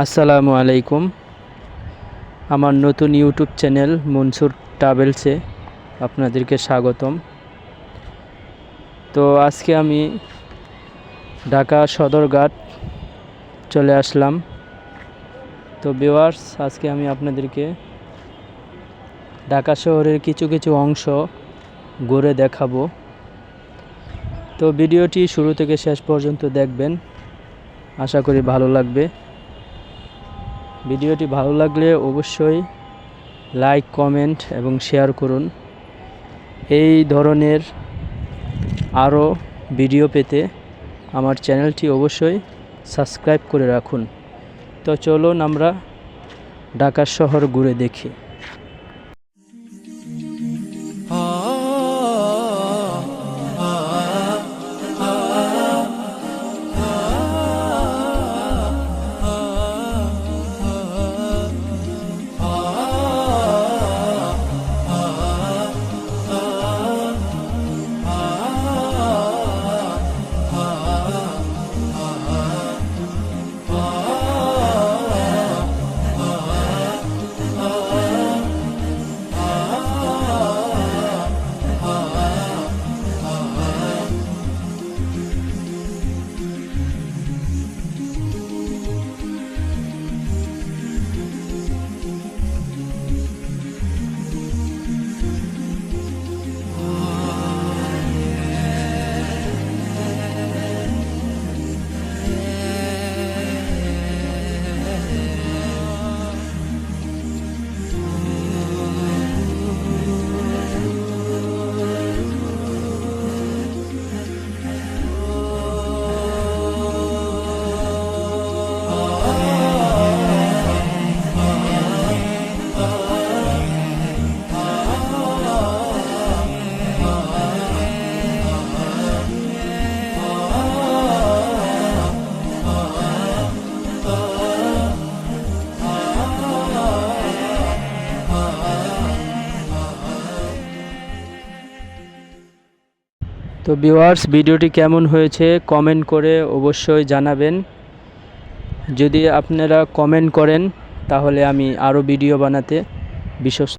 আসসালামু আলাইকুম। আমার নতুন ইউটিউব চ্যানেল মনসুর ট্রাভেলসে আপনাদেরকে স্বাগতম। তো আজকে আমি ঢাকা সদরঘাট চলে আসলাম। তো ভিউয়ার্স, আজকে আমি আপনাদেরকে ঢাকা শহরের কিছু কিছু অংশ ঘুরে দেখাবো। তো ভিডিওটি শুরু থেকে শেষ পর্যন্ত দেখবেন, আশা করি ভালো লাগবে। ভিডিওটি ভালো লাগলে অবশ্যই লাইক, কমেন্ট এবং শেয়ার করুন। এই ধরনের আরও ভিডিও পেতে আমার চ্যানেলটি অবশ্যই সাবস্ক্রাইব করে রাখুন। তো চলুন আমরা ঢাকা শহর ঘুরে দেখি। তো ভিউয়ার্স, ভিডিওটি কেমন হয়েছে কমেন্ট করে অবশ্যই জানাবেন। যদি আপনারা কমেন্ট করেন তাহলে আমি আরও ভিডিও বানাতে বিশ্বস্ত